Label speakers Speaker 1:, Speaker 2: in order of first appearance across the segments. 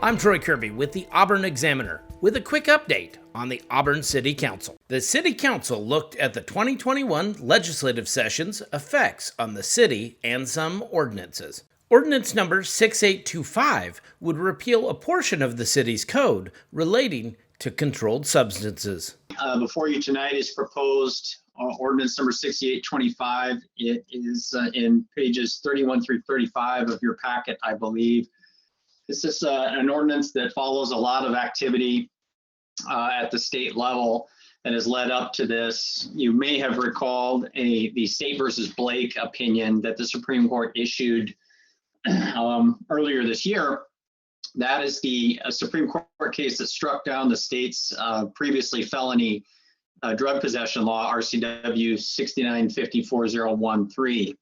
Speaker 1: I'm Troy Kirby with the Auburn Examiner with a quick update on the Auburn City Council. The City Council looked at the 2021 legislative session's effects on the city and some ordinances. Ordinance number 6825 would repeal a portion of the city's code relating to controlled substances.
Speaker 2: Before you tonight is proposed ordinance number 6825. It is in pages 31 through 35 of your packet, I believe. This is an ordinance that follows a lot of activity at the state level that has led up to this. You may have recalled the State versus Blake opinion that the Supreme Court issued earlier this year. That is the Supreme Court case that struck down the state's previously felony drug possession law, RCW 6954-013.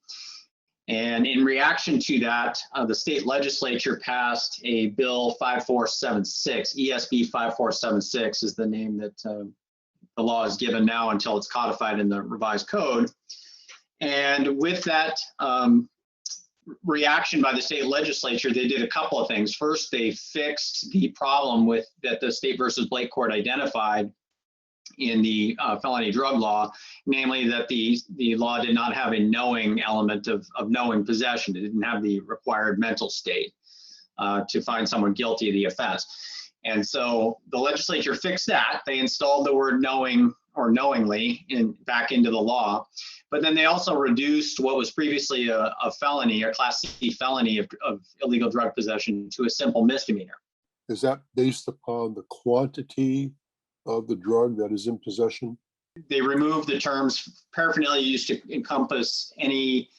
Speaker 2: And in reaction to that, the state legislature passed a bill 5476, ESB 5476 is the name that the law is given now until it's codified in the revised code. And with that reaction by the state legislature, they did a couple of things. First, they fixed the problem that the State versus Blake court identified in the felony drug law, namely that the law did not have a knowing element of knowing possession. It didn't have the required mental state to find someone guilty of the offense. And so the legislature fixed that. They installed the word knowing or knowingly back into the law. But then they also reduced what was previously a felony, a Class C felony of illegal drug possession to a simple misdemeanor.
Speaker 3: Is that based upon the quantity of the drug that is in possession?
Speaker 2: They removed the terms paraphernalia used to encompass any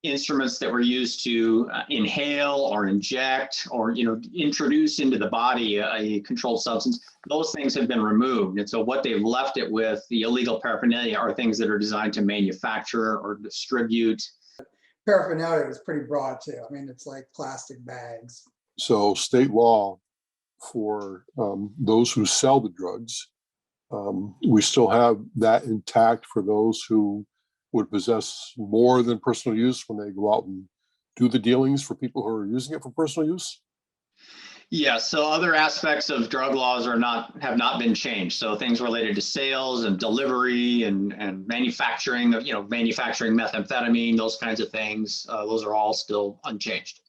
Speaker 2: instruments that were used to inhale or inject or introduce into the body a controlled substance. Those things have been removed. And so what they've left it with, the illegal paraphernalia, are things that are designed to manufacture or distribute.
Speaker 4: Paraphernalia is pretty broad too. I mean, it's like plastic bags.
Speaker 3: So state law for those who sell the drugs, we still have that intact for those who would possess more than personal use when they go out and do the dealings for people who are using it for personal use?
Speaker 2: Yeah, so other aspects of drug laws have not been changed. So things related to sales and delivery and manufacturing, manufacturing methamphetamine, those kinds of things, those are all still unchanged.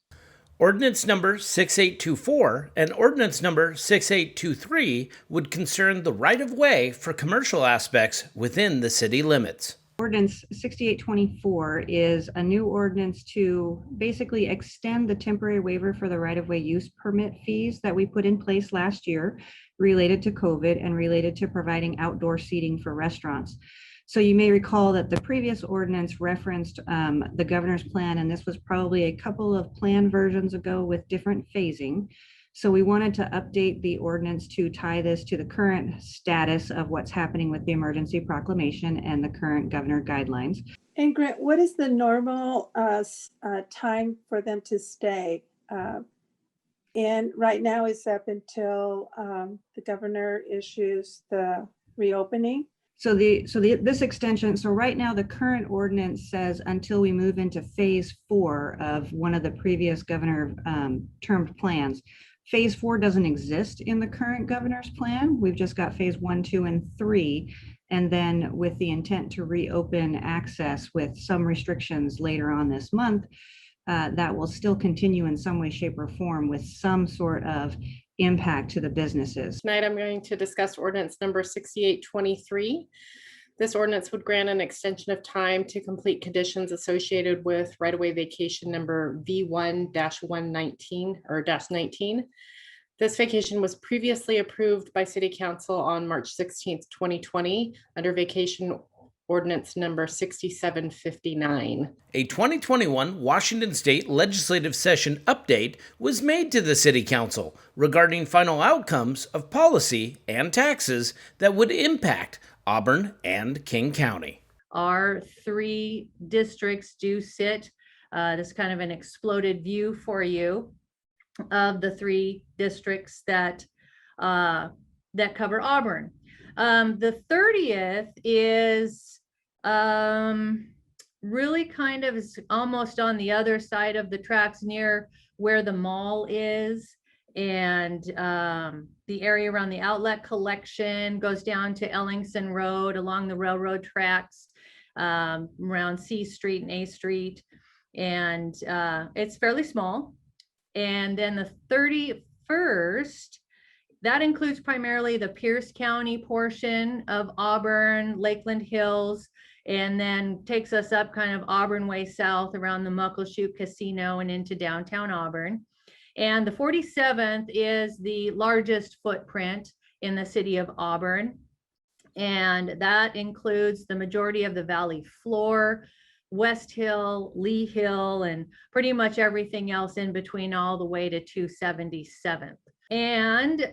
Speaker 1: Ordinance number 6824 and ordinance number 6823 would concern the right-of-way for commercial aspects within the city limits.
Speaker 5: Ordinance 6824 is a new ordinance to basically extend the temporary waiver for the right-of-way use permit fees that we put in place last year related to COVID and related to providing outdoor seating for restaurants. So you may recall that the previous ordinance referenced the governor's plan, and this was probably a couple of plan versions ago with different phasing. So we wanted to update the ordinance to tie this to the current status of what's happening with the emergency proclamation and the current governor guidelines.
Speaker 6: And Grant, what is the normal time for them to stay? And right now it's up until the governor issues the reopening.
Speaker 5: So this extension, so right now the current ordinance says until we move into phase 4 of one of the previous governor termed plans. Phase 4 doesn't exist in the current governor's plan. We've just got phase 1, 2, and 3. And then with the intent to reopen access with some restrictions later on this month, that will still continue in some way, shape, or form with some sort of impact to the businesses.
Speaker 7: Tonight, I'm going to discuss ordinance number 6823. This ordinance would grant an extension of time to complete conditions associated with right-of-way vacation number V1-119 or -19. This vacation was previously approved by City Council on March 16th, 2020 under vacation ordinance number 6759.
Speaker 1: A 2021 Washington State legislative session update was made to the City Council regarding final outcomes of policy and taxes that would impact Auburn and King County.
Speaker 8: Our 3 districts do sit, this kind of an exploded view for you of the 3 districts that cover Auburn. The 30th is really kind of is almost on the other side of the tracks near where the mall is. And the area around the outlet collection goes down to Ellingson Road along the railroad tracks, around C Street and A Street. And it's fairly small. And then the 31st, that includes primarily the Pierce County portion of Auburn, Lakeland Hills, and then takes us up kind of Auburn way south around the Muckleshoot Casino and into downtown Auburn. And the 47th is the largest footprint in the city of Auburn. And that includes the majority of the valley floor, West Hill, Lee Hill, and pretty much everything else in between all the way to 277th. And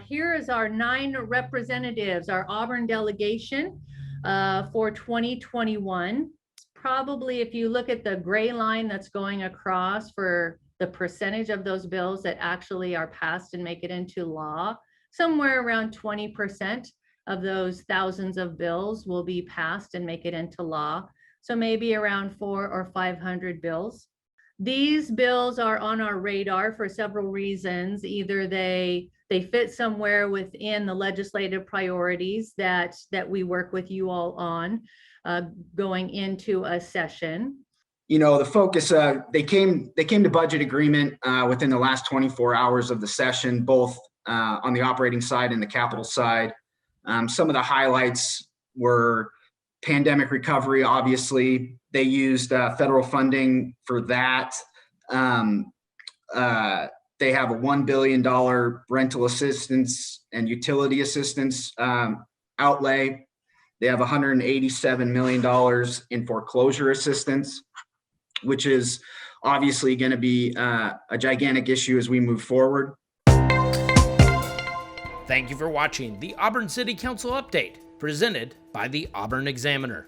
Speaker 8: here is our 9 representatives, our Auburn delegation for 2021. Probably if you look at the gray line that's going across for the percentage of those bills that actually are passed and make it into law, somewhere around 20% of those thousands of bills will be passed and make it into law. So maybe around 400 or 500 bills. These bills are on our radar for several reasons. Either they fit somewhere within the legislative priorities that we work with you all on going into a session.
Speaker 9: You know, the focus, they came to budget agreement within the last 24 hours of the session, both on the operating side and the capital side. Some of the highlights were pandemic recovery. Obviously, they used federal funding for that. They have a $1 billion rental assistance and utility assistance outlay. They have $187 million in foreclosure assistance, which is obviously going to be a gigantic issue as we move forward.
Speaker 1: Thank you for watching the Auburn City Council Update, presented by the Auburn Examiner.